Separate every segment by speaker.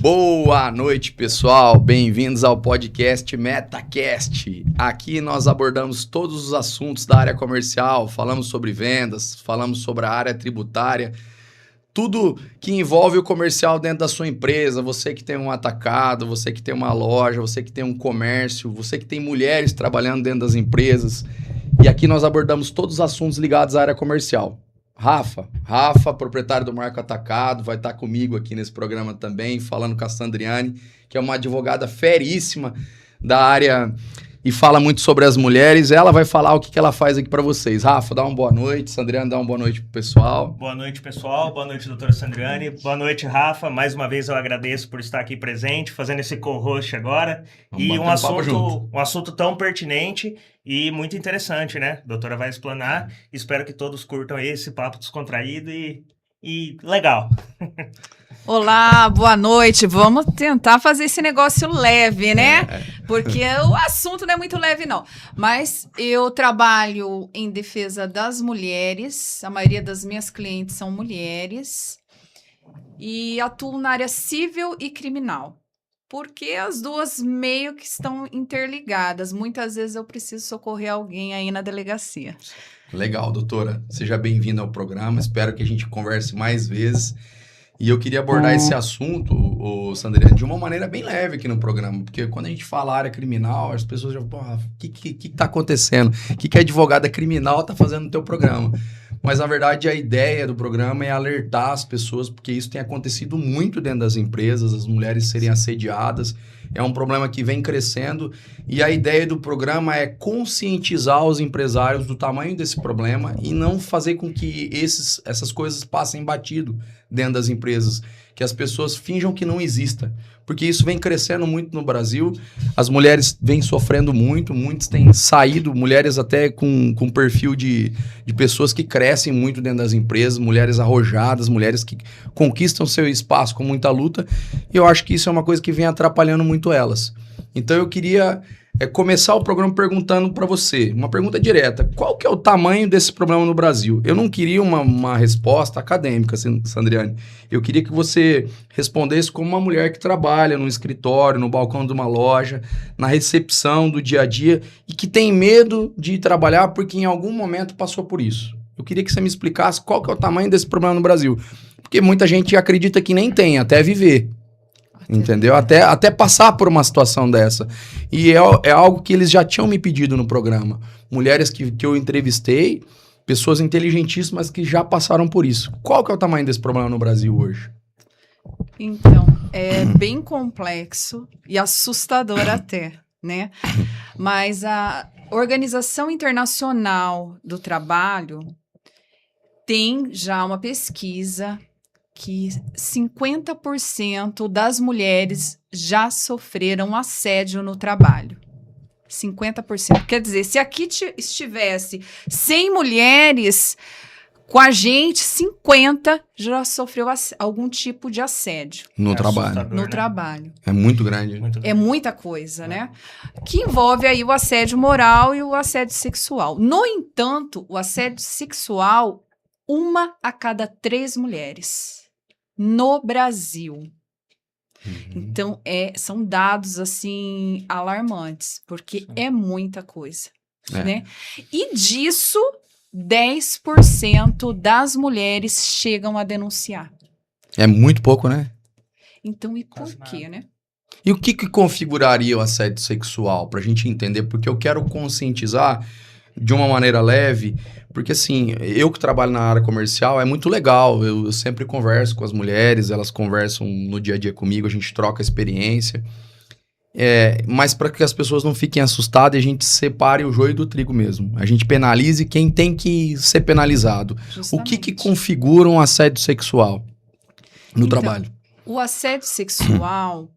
Speaker 1: Boa noite, pessoal. Bem-vindos ao podcast MetaCast. Aqui nós abordamos todos os assuntos da área comercial, falamos sobre vendas, falamos sobre a área tributária, tudo que envolve o comercial dentro da sua empresa, você que tem um atacado, você que tem uma loja, você que tem um comércio, você que tem mulheres trabalhando dentro das empresas. E aqui nós abordamos todos os assuntos ligados à área comercial. Rafa, proprietário do Marco Atacado, vai estar comigo aqui nesse programa também, falando com a Sandriane, que é uma advogada feríssima da área e fala muito sobre as mulheres. Ela vai falar o que ela faz aqui para vocês. Rafa, dá uma boa noite. Sandriane, dá uma boa noite pro pessoal.
Speaker 2: Boa noite, pessoal. Boa noite, doutora Sandriane. Boa noite, Rafa. Mais uma vez eu agradeço por estar aqui presente, fazendo esse co-host agora. E um assunto tão pertinente e muito interessante, né? A doutora vai explanar. Espero que todos curtam esse papo descontraído e legal.
Speaker 3: Olá, boa noite. Vamos tentar fazer esse negócio leve, né? Porque o assunto não é muito leve, não. Mas eu trabalho em defesa das mulheres. A maioria das minhas clientes são mulheres. E atuo na área civil e criminal. Porque as duas meio que estão interligadas. Muitas vezes eu preciso socorrer alguém aí na delegacia.
Speaker 1: Legal, doutora. Seja bem-vinda ao programa. Espero que a gente converse mais vezes. E eu queria abordar esse assunto, Sandriane, de uma maneira bem leve aqui no programa. Porque quando a gente fala área criminal, as pessoas já falam, o que tá acontecendo? O que a advogada criminal tá fazendo no teu programa? Mas, na verdade, a ideia do programa é alertar as pessoas, porque isso tem acontecido muito dentro das empresas, as mulheres serem assediadas. É um problema que vem crescendo. E a ideia do programa é conscientizar os empresários do tamanho desse problema e não fazer com que essas coisas passem batido dentro das empresas, que as pessoas finjam que não exista, porque isso vem crescendo muito no Brasil, as mulheres vêm sofrendo muito, muitos têm saído, mulheres até com perfil de pessoas que crescem muito dentro das empresas, mulheres arrojadas, mulheres que conquistam seu espaço com muita luta, e eu acho que isso é uma coisa que vem atrapalhando muito elas. Então eu queria começar o programa perguntando para você, uma pergunta direta, qual que é o tamanho desse problema no Brasil? Eu não queria uma resposta acadêmica, Sandriane, eu queria que você respondesse como uma mulher que trabalha no escritório, no balcão de uma loja, na recepção do dia a dia e que tem medo de ir trabalhar porque em algum momento passou por isso. Eu queria que você me explicasse qual que é o tamanho desse problema no Brasil, porque muita gente acredita que nem tem, até viver. Entendeu? Até passar por uma situação dessa. E é algo que eles já tinham me pedido no programa. Mulheres que eu entrevistei, pessoas inteligentíssimas que já passaram por isso. Qual que é o tamanho desse problema no Brasil hoje?
Speaker 3: Então, é bem complexo e assustador até, né? Mas a Organização Internacional do Trabalho tem já uma pesquisa que 50% das mulheres já sofreram assédio no trabalho. 50%. Quer dizer, se aqui estivesse 100 mulheres, com a gente, 50 já sofreu algum tipo de assédio.
Speaker 1: No trabalho.
Speaker 3: No trabalho.
Speaker 1: É muito grande.
Speaker 3: É muita coisa, né? Que envolve aí o assédio moral e o assédio sexual. No entanto, o assédio sexual, 1 a cada 3 mulheres. No Brasil. Então, são dados, assim, alarmantes, porque é muita coisa, né? E disso, 10% das mulheres chegam a denunciar.
Speaker 1: É muito pouco, né?
Speaker 3: Então, e por quê, né?
Speaker 1: E o que configuraria o assédio sexual? Pra gente entender, porque eu quero conscientizar de uma maneira leve, porque assim, eu que trabalho na área comercial, é muito legal, eu sempre converso com as mulheres, elas conversam no dia a dia comigo, a gente troca experiência, mas para que as pessoas não fiquem assustadas, a gente separe o joio do trigo mesmo, a gente penalize quem tem que ser penalizado.
Speaker 3: Justamente.
Speaker 1: O que configura um assédio sexual no trabalho?
Speaker 3: O assédio sexual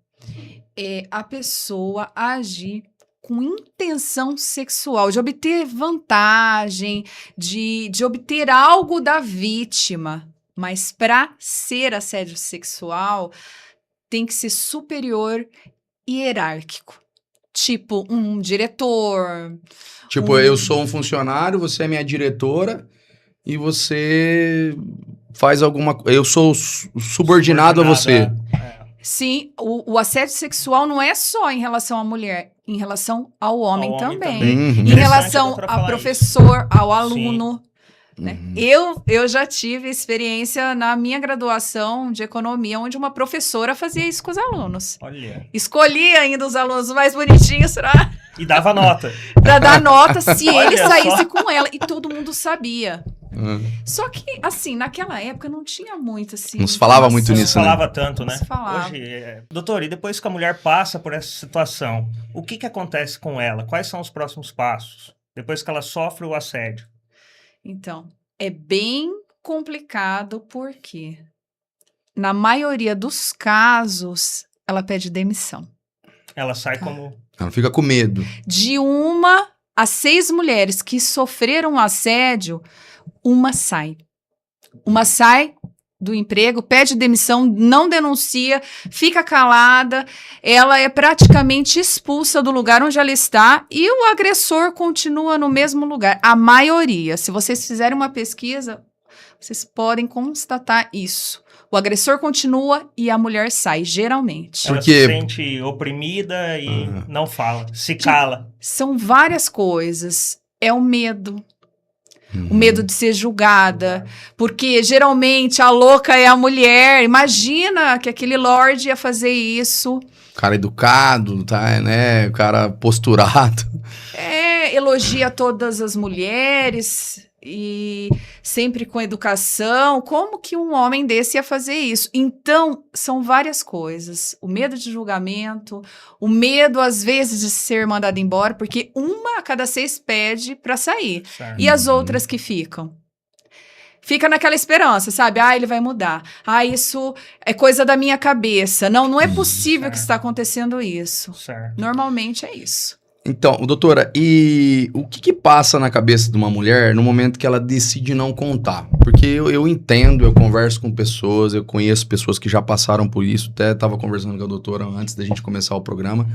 Speaker 3: é a pessoa agir com intenção sexual, de obter vantagem, de obter algo da vítima. Mas para ser assédio sexual, tem que ser superior e hierárquico. Tipo, um diretor.
Speaker 1: Tipo, eu sou um funcionário, você é minha diretora e você faz alguma coisa. Eu sou subordinado a você.
Speaker 3: Sim, o assédio sexual não é só em relação à mulher, em relação ao homem também. Em relação ao professor, ao aluno. Né? Eu já tive experiência na minha graduação de economia, onde uma professora fazia isso com os alunos.
Speaker 2: Olha.
Speaker 3: Escolhia ainda os alunos mais bonitinhos
Speaker 2: e dava nota.
Speaker 3: Pra dar nota se ele saísse com ela. E todo mundo sabia. Só que, assim, naquela época não tinha muito, assim...
Speaker 1: Não se falava muito nisso,
Speaker 2: né? Não se falava tanto, né?
Speaker 3: Não se falava.
Speaker 2: Hoje, doutor, e depois que a mulher passa por essa situação, o que acontece com ela? Quais são os próximos passos? Depois que ela sofre o assédio?
Speaker 3: Então, é bem complicado porque, na maioria dos casos, ela pede demissão.
Speaker 2: Ela sai como...
Speaker 1: Ela fica com medo.
Speaker 3: De 1 a 6 mulheres que sofreram assédio, uma sai. Uma sai do emprego, pede demissão, não denuncia, fica calada, ela é praticamente expulsa do lugar onde ela está e o agressor continua no mesmo lugar. A maioria, se vocês fizerem uma pesquisa, vocês podem constatar isso. O agressor continua e a mulher sai, geralmente.
Speaker 2: Ela se sente oprimida e não fala, se cala.
Speaker 3: São várias coisas. É o medo. O medo de ser julgada, porque geralmente a louca é a mulher. Imagina que aquele lorde ia fazer isso.
Speaker 1: Cara educado, tá, né? O cara posturado.
Speaker 3: Elogia todas as mulheres e sempre com educação. Como que um homem desse ia fazer isso? Então, são várias coisas. O medo de julgamento, o medo, às vezes, de ser mandado embora, porque 1 a cada 6 pede para sair. Certo. E as outras que ficam? Fica naquela esperança, sabe? Ele vai mudar. Isso é coisa da minha cabeça. Não é possível que está acontecendo isso.
Speaker 2: Certo.
Speaker 3: Normalmente é isso.
Speaker 1: Então, doutora, e o que passa na cabeça de uma mulher no momento que ela decide não contar? Porque eu entendo, eu converso com pessoas, eu conheço pessoas que já passaram por isso, até estava conversando com a doutora antes da gente começar o programa,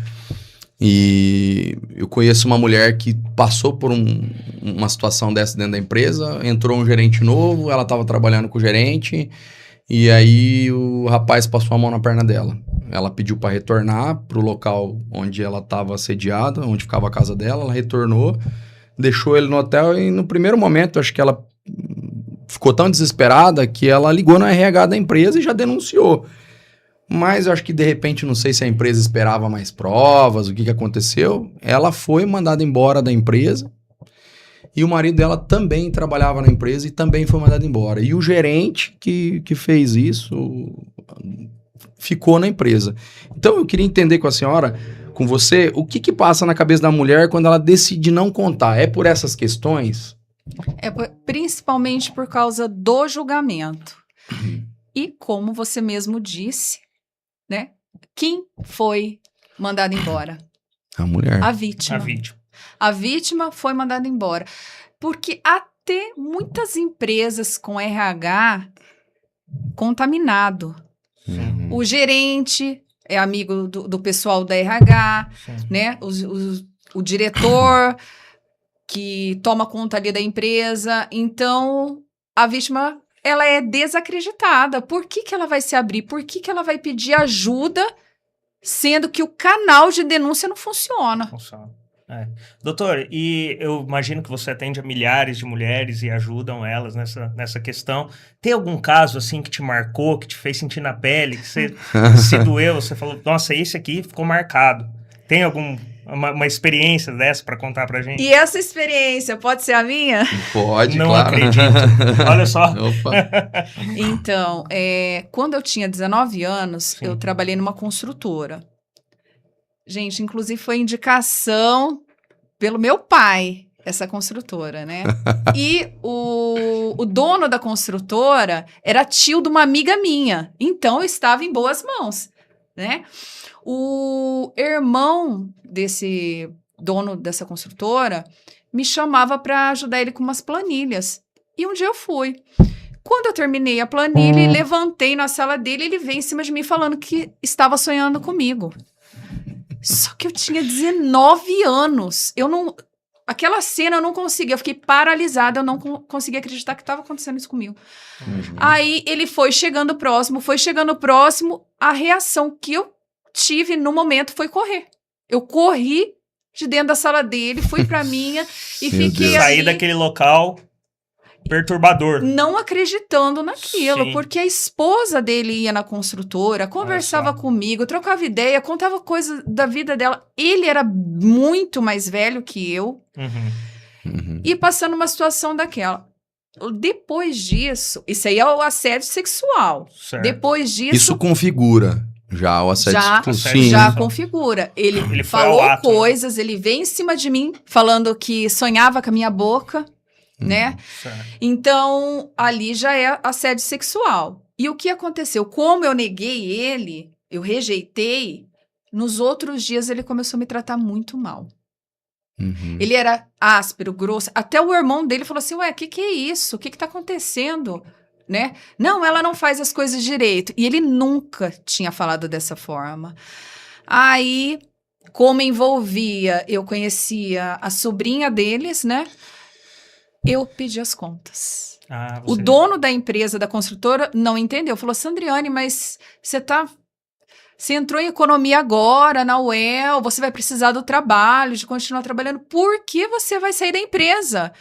Speaker 1: e eu conheço uma mulher que passou por uma situação dessa dentro da empresa, entrou um gerente novo, ela estava trabalhando com o gerente, e aí o rapaz passou a mão na perna dela. Ela pediu para retornar para o local onde ela estava assediada, onde ficava a casa dela. Ela retornou, deixou ele no hotel e no primeiro momento, acho que ela ficou tão desesperada que ela ligou na RH da empresa e já denunciou. Mas eu acho que de repente, não sei se a empresa esperava mais provas, o que aconteceu. Ela foi mandada embora da empresa e o marido dela também trabalhava na empresa e também foi mandado embora. E o gerente que fez isso ficou na empresa. Então eu queria entender com a senhora, com você, o que passa na cabeça da mulher quando ela decide não contar? É por essas questões?
Speaker 3: Principalmente por causa do julgamento. E como você mesmo disse, né? Quem foi mandado embora?
Speaker 1: A mulher.
Speaker 3: A vítima. A vítima foi mandada embora. Porque até muitas empresas com RH contaminado. O gerente é amigo do pessoal da RH, né? O diretor que toma conta ali da empresa. Então, a vítima, ela é desacreditada. Por que ela vai se abrir? Por que ela vai pedir ajuda, sendo que o canal de denúncia não funciona?
Speaker 2: Doutor, e eu imagino que você atende a milhares de mulheres e ajudam elas nessa questão. Tem algum caso, assim, que te marcou, que te fez sentir na pele, que você se doeu, você falou, nossa, esse aqui ficou marcado. Tem uma experiência dessa para contar pra gente?
Speaker 3: E essa experiência pode ser a minha?
Speaker 1: Pode,
Speaker 2: não
Speaker 1: claro.
Speaker 2: Acredito. Olha só.
Speaker 1: Opa.
Speaker 3: Então, quando eu tinha 19 anos, eu trabalhei numa construtora. Gente, inclusive foi indicação pelo meu pai, essa construtora, né? E o dono da construtora era tio de uma amiga minha. Então, eu estava em boas mãos, né? O irmão desse dono dessa construtora me chamava para ajudar ele com umas planilhas. E um dia eu fui. Quando eu terminei a planilha e levantei na sala dele, ele veio em cima de mim falando que estava sonhando comigo. Só que eu tinha 19 anos. Aquela cena eu não conseguia. Eu fiquei paralisada. Eu não conseguia acreditar que estava acontecendo isso comigo. Aí ele foi chegando próximo. a reação que eu tive no momento foi correr. Eu corri de dentro da sala dele, fui pra minha e fiquei ali.
Speaker 2: Saí daquele local perturbador.
Speaker 3: Não acreditando naquilo,
Speaker 2: Sim.
Speaker 3: porque a esposa dele ia na construtora, conversava comigo, trocava ideia, contava coisas da vida dela. Ele era muito mais velho que eu e passando uma situação daquela. Depois disso, isso aí é o assédio sexual.
Speaker 2: Certo.
Speaker 3: Depois disso...
Speaker 1: Isso configura já o assédio sexual.
Speaker 3: Já configura. Ele falou coisas, né? Ele veio em cima de mim, falando que sonhava com a minha boca, né?
Speaker 2: Certo.
Speaker 3: Então, ali já é assédio sexual. E o que aconteceu? Como eu neguei ele, eu rejeitei, nos outros dias ele começou a me tratar muito mal. Ele era áspero, grosso. Até o irmão dele falou assim, ué, o que é isso? O que tá acontecendo? Né? Não, ela não faz as coisas direito. E ele nunca tinha falado dessa forma. Aí, como envolvia, eu conhecia a sobrinha deles, né? Eu pedi as contas. O dono da empresa, da construtora, não entendeu. Falou, Sandriane, mas você entrou em economia agora, na UEL, você vai precisar do trabalho, de continuar trabalhando. Por que você vai sair da empresa?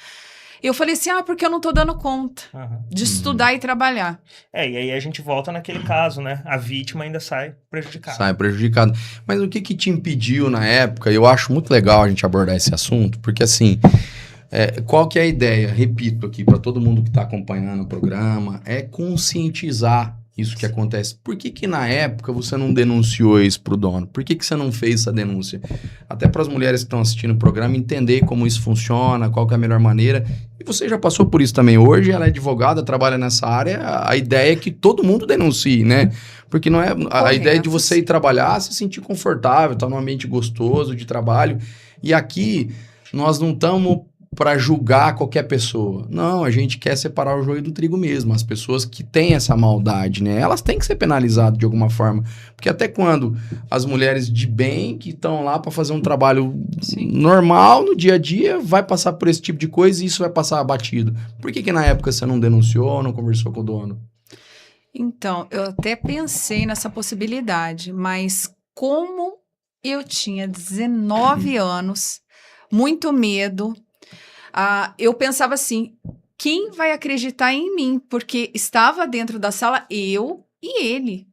Speaker 3: Eu falei assim, porque eu não tô dando conta de estudar e trabalhar.
Speaker 2: E aí a gente volta naquele caso, né? A vítima ainda sai prejudicada.
Speaker 1: Sai prejudicada. Mas o que te impediu na época? Eu acho muito legal a gente abordar esse assunto, porque assim, qual que é a ideia? Repito aqui para todo mundo que está acompanhando o programa, é conscientizar isso que acontece. Por que na época você não denunciou isso pro dono? Por que você não fez essa denúncia? Até para as mulheres que estão assistindo o programa entender como isso funciona, qual que é a melhor maneira. E você já passou por isso também. Hoje ela é advogada, trabalha nessa área. A ideia é que todo mundo denuncie, né? Porque não é a ideia de você ir trabalhar, se sentir confortável, estar num ambiente gostoso de trabalho. E aqui nós não estamos para julgar qualquer pessoa. Não, a gente quer separar o joio do trigo mesmo. As pessoas que têm essa maldade, né? Elas têm que ser penalizadas de alguma forma. Porque até quando as mulheres de bem que estão lá para fazer um trabalho normal no dia a dia, vai passar por esse tipo de coisa e isso vai passar abatido. Por que na época você não denunciou, não conversou com o dono?
Speaker 3: Então, eu até pensei nessa possibilidade, mas como eu tinha 19 anos, muito medo, eu pensava assim, quem vai acreditar em mim? Porque estava dentro da sala eu e ele.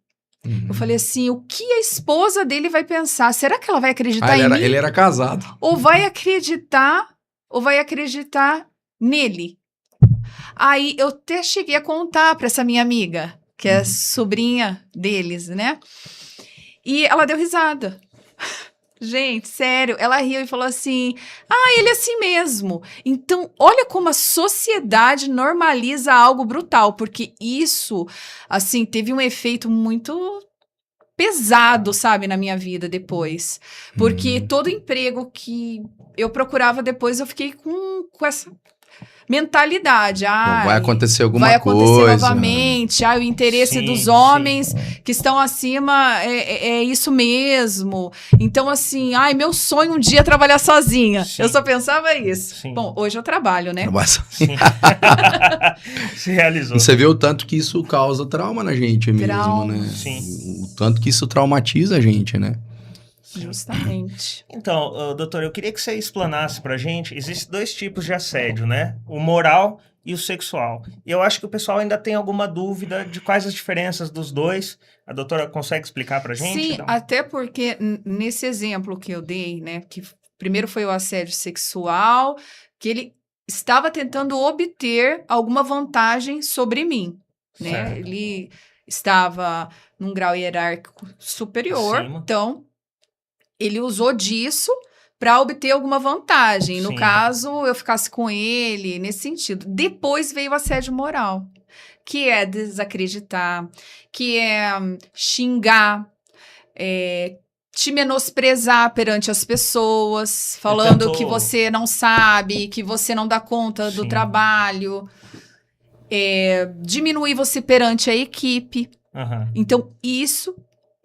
Speaker 3: Eu falei assim, o que a esposa dele vai pensar? Será que ela vai acreditar em mim?
Speaker 1: Ele era casado.
Speaker 3: Ou vai acreditar nele? Aí eu até cheguei a contar para essa minha amiga, que é sobrinha deles, né? E ela deu risada. Gente, sério, ela riu e falou assim, ele é assim mesmo. Então, olha como a sociedade normaliza algo brutal, porque isso, assim, teve um efeito muito pesado, sabe, na minha vida depois. Porque todo emprego que eu procurava depois, eu fiquei com essa mentalidade.
Speaker 1: Vai acontecer alguma
Speaker 3: coisa. Vai acontecer
Speaker 1: coisa.
Speaker 3: Novamente. O interesse dos homens que estão acima é isso mesmo. Então, assim, meu sonho um dia é trabalhar sozinha. Eu só pensava isso.
Speaker 2: Sim.
Speaker 3: Bom, hoje eu trabalho, né?
Speaker 2: Se realizou.
Speaker 1: Você vê o tanto que isso causa trauma na gente mesmo, né?
Speaker 2: Sim.
Speaker 1: O tanto que isso traumatiza a gente, né?
Speaker 3: Justamente.
Speaker 2: Então, doutor, eu queria que você explanasse pra gente, existem 2 tipos de assédio, né? O moral e o sexual. E eu acho que o pessoal ainda tem alguma dúvida de quais as diferenças dos dois. A doutora consegue explicar pra gente?
Speaker 3: Sim,
Speaker 2: então?
Speaker 3: Até porque nesse exemplo que eu dei, né, que primeiro foi o assédio sexual, que ele estava tentando obter alguma vantagem sobre mim, né?
Speaker 2: Certo.
Speaker 3: Ele estava num grau hierárquico superior,
Speaker 2: Acima.
Speaker 3: então ele usou disso para obter alguma vantagem. No caso, eu ficasse com ele, nesse sentido. Depois veio o assédio moral, que é desacreditar, que é xingar, te menosprezar perante as pessoas, falando que você não sabe, que você não dá conta do trabalho, diminuir você perante a equipe. Então, isso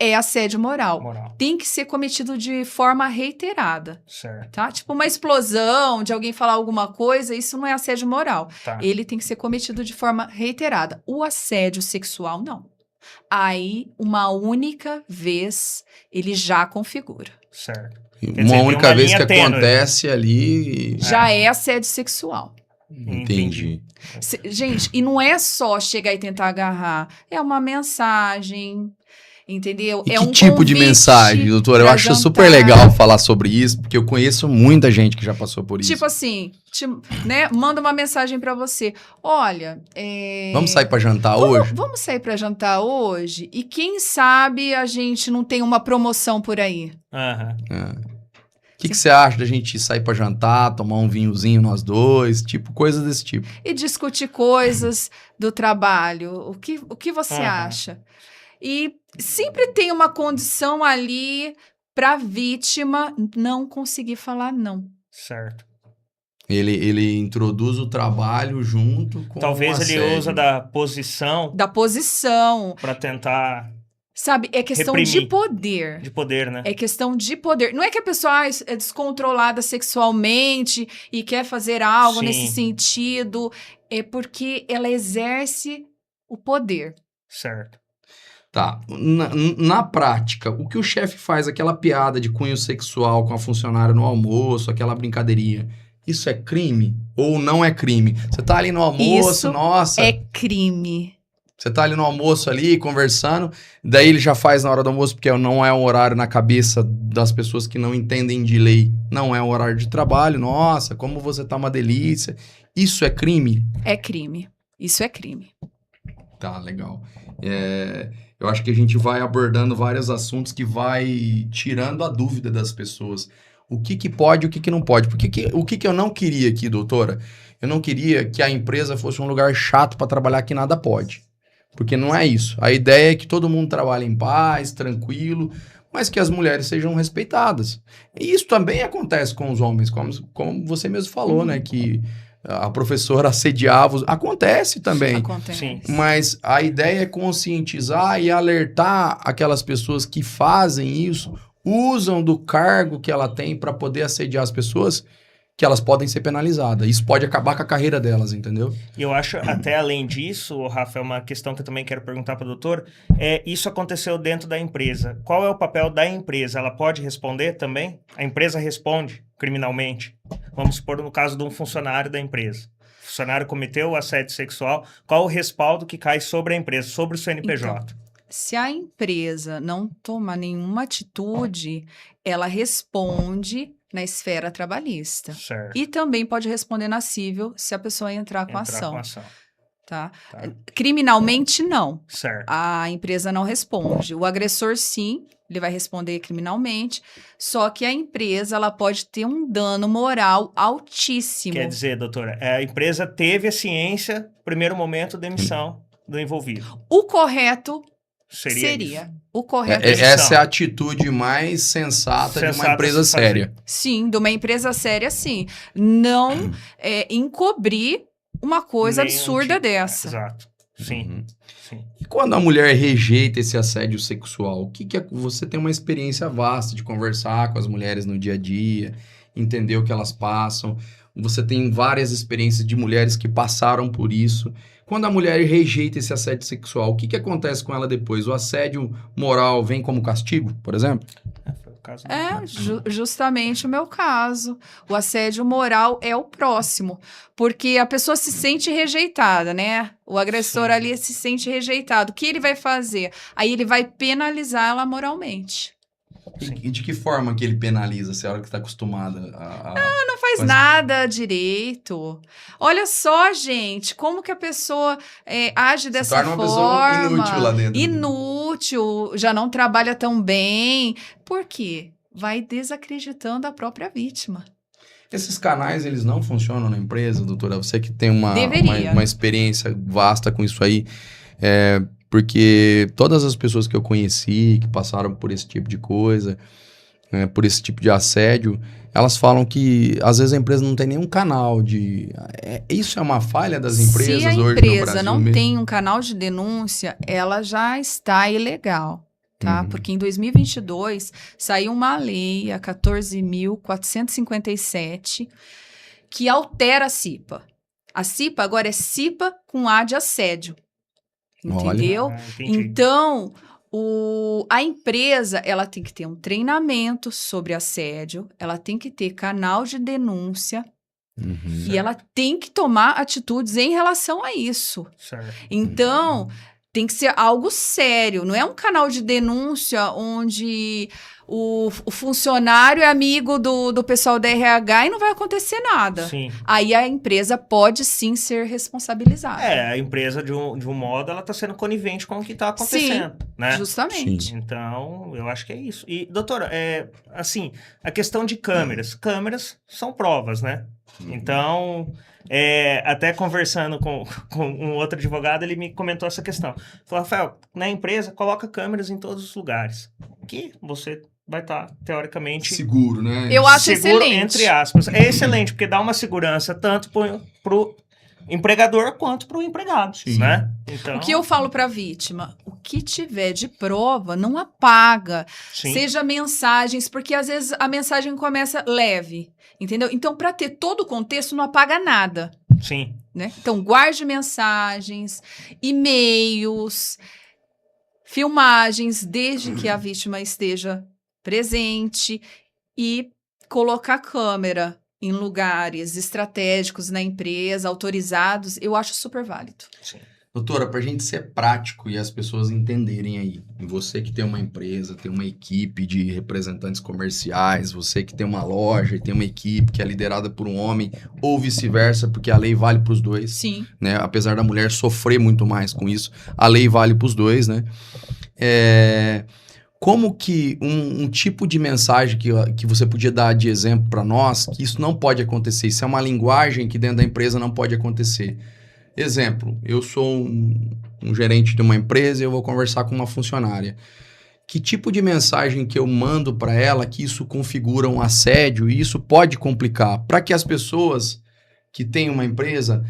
Speaker 3: é assédio moral. Tem que ser cometido de forma reiterada.
Speaker 2: Certo.
Speaker 3: Tá? Tipo uma explosão de alguém falar alguma coisa, isso não é assédio moral.
Speaker 2: Tá.
Speaker 3: Ele tem que ser cometido de forma reiterada. O assédio sexual, não. aí uma única vez ele já configura.
Speaker 2: Certo.
Speaker 1: Uma única vez que acontece ali...
Speaker 3: Já é assédio sexual.
Speaker 1: Entendi.
Speaker 3: Gente, e não é só chegar e tentar agarrar. É uma mensagem, entendeu?
Speaker 1: E
Speaker 3: é
Speaker 1: que tipo de mensagem, doutora? Eu acho super legal falar sobre isso, porque eu conheço muita gente que já passou por isso.
Speaker 3: Tipo assim, né? Manda uma mensagem pra você. Olha,
Speaker 1: vamos sair pra jantar hoje?
Speaker 3: Vamos sair pra jantar hoje? E quem sabe a gente não tem uma promoção por aí?
Speaker 1: O que você acha da gente sair pra jantar, tomar um vinhozinho nós dois, tipo, coisas desse tipo.
Speaker 3: E discutir coisas do trabalho. O que você acha? E sempre tem uma condição ali pra vítima não conseguir falar não.
Speaker 2: Certo.
Speaker 1: Ele introduz o trabalho junto com
Speaker 2: talvez ele usa da posição.
Speaker 3: Da posição.
Speaker 2: Pra tentar...
Speaker 3: Sabe, é questão
Speaker 2: reprimir.
Speaker 3: de poder.
Speaker 2: De poder, né?
Speaker 3: É questão de poder. Não é que a pessoa é descontrolada sexualmente e quer fazer algo nesse sentido. É porque ela exerce o poder.
Speaker 2: Certo.
Speaker 1: Tá. Na prática, o que o chefe faz, aquela piada de cunho sexual com a funcionária no almoço, aquela brincadeirinha, isso é crime ou não é crime? Você tá ali no almoço,
Speaker 3: isso
Speaker 1: nossa...
Speaker 3: é crime.
Speaker 1: Você tá ali no almoço ali, conversando, daí ele já faz na hora do almoço, porque não é um horário na cabeça das pessoas que não entendem de lei. Não é um horário de trabalho. Nossa, como você tá uma delícia. Isso é crime?
Speaker 3: É crime. Isso é crime.
Speaker 1: Tá, legal. Eu acho que a gente vai abordando vários assuntos que vai tirando a dúvida das pessoas. O que pode e o que não pode. O que eu não queria aqui, doutora? Eu não queria que a empresa fosse um lugar chato para trabalhar que nada pode. Porque não é isso. A ideia é que todo mundo trabalhe em paz, tranquilo, mas que as mulheres sejam respeitadas. E isso também acontece com os homens, como você mesmo falou, né? Que a professora assediava. Acontece também.
Speaker 3: Acontece.
Speaker 2: Sim.
Speaker 1: Mas a ideia é conscientizar e alertar aquelas pessoas que fazem isso, usam do cargo que ela tem para poder assediar as pessoas, que elas podem ser penalizadas. Isso pode acabar com a carreira delas, entendeu?
Speaker 2: E eu acho, até além disso, Rafa, é uma questão que eu também quero perguntar para o doutor, isso aconteceu dentro da empresa. Qual é o papel da empresa? Ela pode responder também? A empresa responde criminalmente? Vamos supor no caso de um funcionário da empresa. O funcionário cometeu o assédio sexual, qual o respaldo que cai sobre a empresa, sobre o CNPJ?
Speaker 3: Então, se a empresa não toma nenhuma atitude, ela responde na esfera trabalhista.
Speaker 2: Certo.
Speaker 3: E também pode responder na civil se a pessoa entrar com ação. Tá? Criminalmente, não.
Speaker 2: Certo.
Speaker 3: A empresa não responde. O agressor, sim, ele vai responder criminalmente, só que a empresa ela pode ter um dano moral altíssimo.
Speaker 2: Quer dizer, doutora, a empresa teve a ciência, primeiro momento, da demissão do envolvido.
Speaker 3: O correto
Speaker 2: seria.
Speaker 3: O correto
Speaker 1: essa é a atitude mais sensata de uma empresa séria.
Speaker 3: Sim, de uma empresa séria, sim. Não encobrir uma coisa absurda dessa.
Speaker 2: Exato. Sim. Sim.
Speaker 1: E quando a mulher rejeita esse assédio sexual, o que é? Você tem uma experiência vasta de conversar com as mulheres no dia a dia, entender o que elas passam. Você tem várias experiências de mulheres que passaram por isso. Quando a mulher rejeita esse assédio sexual, o que acontece com ela depois? O assédio moral vem como castigo, por exemplo?
Speaker 3: Justamente o meu caso. O assédio moral é o próximo, porque a pessoa se sente rejeitada, né? O agressor ali se sente rejeitado. O que ele vai fazer? Aí ele vai penalizar ela moralmente.
Speaker 1: E de que forma que ele penaliza, se é a hora que está acostumada a...
Speaker 3: Não faz nada direito. Olha só, gente, como que a pessoa age dessa forma.
Speaker 1: Se torna uma pessoa inútil lá dentro.
Speaker 3: Inútil, já não trabalha tão bem. Por quê? Vai desacreditando a própria vítima.
Speaker 1: Esses canais, eles não funcionam na empresa, doutora? Você que tem uma experiência vasta com isso aí, porque todas as pessoas que eu conheci, que passaram por esse tipo de coisa, por esse tipo de assédio, elas falam que às vezes a empresa não tem nenhum canal de... Isso é uma falha das empresas hoje no Brasil?
Speaker 3: Se a empresa não tem um canal de denúncia, ela já está ilegal. Tá? Porque em 2022 saiu uma lei, a 14.457, que altera a CIPA. A CIPA agora é CIPA com A de assédio. entendeu? Então, a empresa, ela tem que ter um treinamento sobre assédio, ela tem que ter canal de denúncia, e ela tem que tomar atitudes em relação a isso.
Speaker 2: Certo.
Speaker 3: Então, tem que ser algo sério. Não é um canal de denúncia onde o funcionário é amigo do pessoal da RH e não vai acontecer nada.
Speaker 2: Sim.
Speaker 3: Aí a empresa pode sim ser responsabilizada.
Speaker 2: A empresa, de um modo, ela está sendo conivente com o que está acontecendo.
Speaker 3: Sim,
Speaker 2: né?
Speaker 3: Justamente.
Speaker 2: Sim. Então, eu acho que é isso. E, doutora, assim, a questão de câmeras. Câmeras são provas, né? Então, até conversando com um outro advogado, ele me comentou essa questão. Falou, Rafael, na empresa, coloca câmeras em todos os lugares. Que você vai estar, teoricamente...
Speaker 1: seguro, né?
Speaker 3: Eu acho
Speaker 2: seguro,
Speaker 3: excelente.
Speaker 2: entre aspas. É excelente, porque dá uma segurança tanto pro empregador quanto pro empregado, né? Então...
Speaker 3: O que eu falo para a vítima? O que tiver de prova, não apaga.
Speaker 2: Sim.
Speaker 3: Seja mensagens, porque às vezes a mensagem começa leve, entendeu? Então, para ter todo o contexto, não apaga nada.
Speaker 2: Sim.
Speaker 3: Né? Então, guarde mensagens, e-mails, filmagens, desde que a vítima esteja presente, e colocar câmera em lugares estratégicos na empresa, autorizados, eu acho super válido.
Speaker 2: Sim.
Speaker 1: Doutora, para a gente ser prático e as pessoas entenderem aí, você que tem uma empresa, tem uma equipe de representantes comerciais, você que tem uma loja e tem uma equipe que é liderada por um homem, ou vice-versa, porque a lei vale para os dois.
Speaker 3: Sim.
Speaker 1: Né? Apesar da mulher sofrer muito mais com isso, a lei vale para os dois, né? Como que um tipo de mensagem que você podia dar de exemplo para nós, que isso não pode acontecer, isso é uma linguagem que dentro da empresa não pode acontecer. Exemplo, eu sou um gerente de uma empresa e eu vou conversar com uma funcionária. Que tipo de mensagem que eu mando para ela que isso configura um assédio e isso pode complicar? Para que as pessoas que têm uma empresa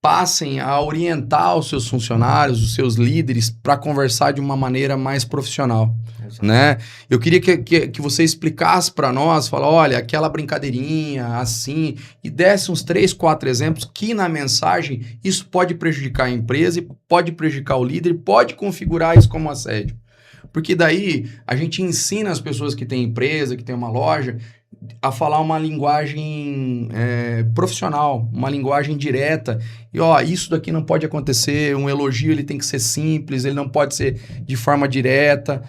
Speaker 1: passem a orientar os seus funcionários, os seus líderes, para conversar de uma maneira mais profissional, né? Eu queria que você explicasse para nós, falar, olha, aquela brincadeirinha, assim, e desse uns 3, 4 exemplos que na mensagem isso pode prejudicar a empresa, e pode prejudicar o líder, pode configurar isso como assédio. Porque daí a gente ensina as pessoas que têm empresa, que têm uma loja, a falar uma linguagem profissional, uma linguagem direta. E, isso daqui não pode acontecer, um elogio ele tem que ser simples, ele não pode ser de forma direta.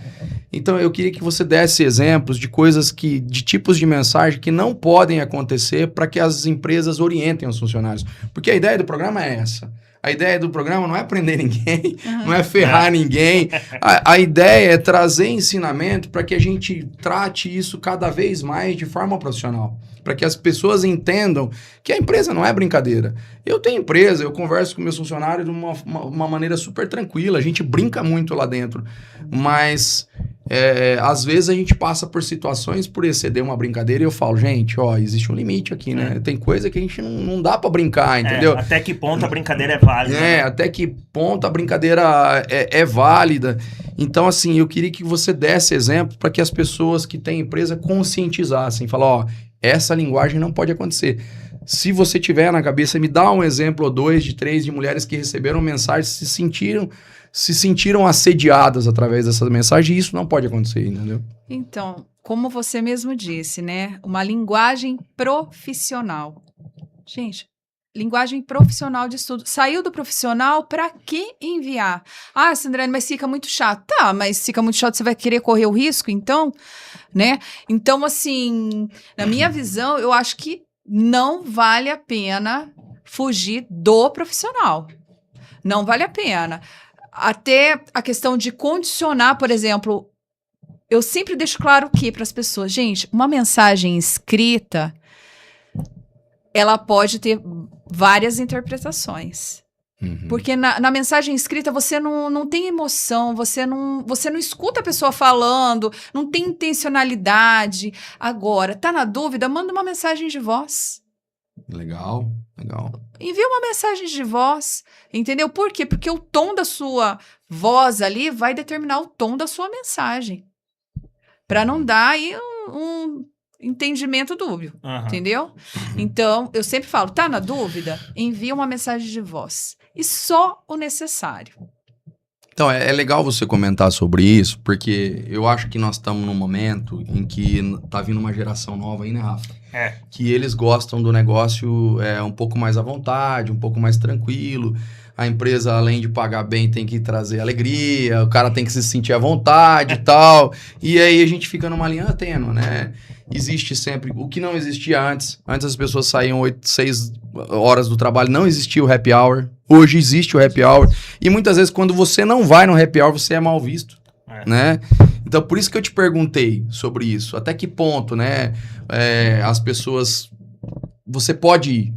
Speaker 1: Então, eu queria que você desse exemplos de coisas de tipos de mensagem que não podem acontecer para que as empresas orientem os funcionários. Porque a ideia do programa é essa. A ideia do programa não é prender ninguém, não é ferrar ninguém. A ideia é trazer ensinamento para que a gente trate isso cada vez mais de forma profissional. Para que as pessoas entendam que a empresa não é brincadeira. Eu tenho empresa, eu converso com meus funcionários de uma maneira super tranquila. A gente brinca muito lá dentro. Mas, às vezes, a gente passa por situações por exceder uma brincadeira e eu falo, gente, existe um limite aqui, né? Tem coisa que a gente não dá para brincar, entendeu?
Speaker 2: Até que ponto a brincadeira é válida.
Speaker 1: Até que ponto a brincadeira é válida. Então, assim, eu queria que você desse exemplo para que as pessoas que têm empresa conscientizassem. Falar, essa linguagem não pode acontecer. Se você tiver na cabeça, me dá um exemplo ou 2 de 3 de mulheres que receberam mensagem, se sentiram assediadas através dessa mensagem, e isso não pode acontecer, entendeu?
Speaker 3: Então, como você mesmo disse, né? Uma linguagem profissional. Gente, linguagem profissional de estudo. Saiu do profissional, para que enviar? Sandriane, mas fica muito chato. Tá, mas fica muito chato, você vai querer correr o risco, então? Né? Então, assim, na minha visão, eu acho que não vale a pena fugir do profissional. Não vale a pena. Até a questão de condicionar, por exemplo, eu sempre deixo claro que para as pessoas, gente, uma mensagem escrita, ela pode ter várias interpretações. Porque na mensagem escrita você não tem emoção, você não escuta a pessoa falando, não tem intencionalidade. Agora, tá na dúvida? Manda uma mensagem de voz.
Speaker 1: Legal.
Speaker 3: Envia uma mensagem de voz, entendeu? Por quê? Porque o tom da sua voz ali vai determinar o tom da sua mensagem. Para não dar aí um entendimento dúbio, entendeu? Então, eu sempre falo, tá na dúvida? Envia uma mensagem de voz. E só o necessário.
Speaker 1: Então, é legal você comentar sobre isso, porque eu acho que nós estamos num momento em que tá vindo uma geração nova aí, né, Rafa? Que eles gostam do negócio um pouco mais à vontade, um pouco mais tranquilo. A empresa, além de pagar bem, tem que trazer alegria, o cara tem que se sentir à vontade e tal. E aí a gente fica numa linha tênue, né? Existe sempre... O que não existia antes. Antes as pessoas saíam 6 horas do trabalho, não existia o happy hour. Hoje existe o happy hour. E muitas vezes, quando você não vai no happy hour, você é mal visto, né? Então, por isso que eu te perguntei sobre isso. Até que ponto, né? As pessoas... Você pode ir.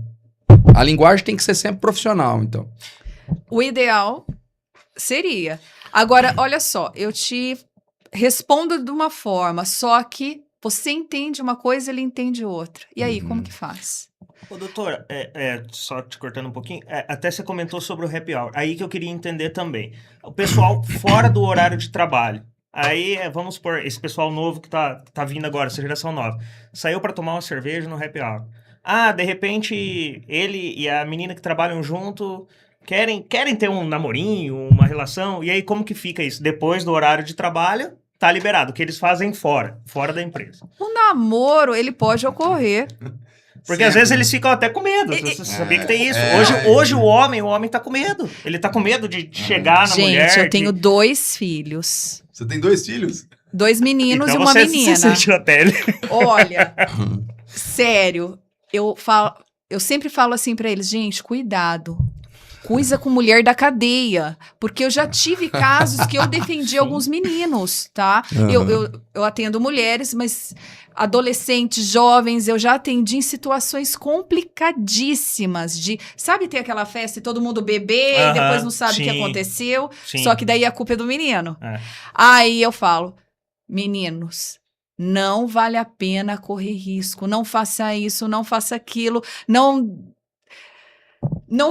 Speaker 1: A linguagem tem que ser sempre profissional, então.
Speaker 3: O ideal seria. Agora, olha só, eu te respondo de uma forma, só que você entende uma coisa, ele entende outra. E aí, como que faz?
Speaker 2: Ô, doutora, só te cortando um pouquinho, até você comentou sobre o happy hour, aí que eu queria entender também. O pessoal fora do horário de trabalho, aí vamos supor, esse pessoal novo que tá vindo agora, essa geração nova, saiu para tomar uma cerveja no happy hour. De repente, ele e a menina que trabalham junto querem ter um namorinho, uma relação, e aí como que fica isso? Depois do horário de trabalho, tá liberado, o que eles fazem fora da empresa.
Speaker 3: O namoro, ele pode ocorrer.
Speaker 2: Porque às vezes eles ficam até com medo. Você sabia que tem isso. Hoje o homem tá com medo. Ele tá com medo de chegar na mulher.
Speaker 3: Gente, eu tenho 2 filhos.
Speaker 1: Você tem 2 filhos?
Speaker 3: 2 meninos
Speaker 2: então
Speaker 3: e uma menina.
Speaker 2: Você sentiu a pele.
Speaker 3: Olha, sério, eu sempre falo assim pra eles, gente, cuidado. Coisa com mulher da cadeia. Porque eu já tive casos que eu defendi alguns meninos, tá? Eu atendo mulheres, mas adolescentes, jovens, eu já atendi em situações complicadíssimas de... Sabe ter aquela festa e todo mundo beber e depois não sabe o que aconteceu?
Speaker 2: Sim.
Speaker 3: Só que daí a culpa é do menino. Aí eu falo, meninos... Não vale a pena correr risco. Não faça isso, não faça aquilo. Não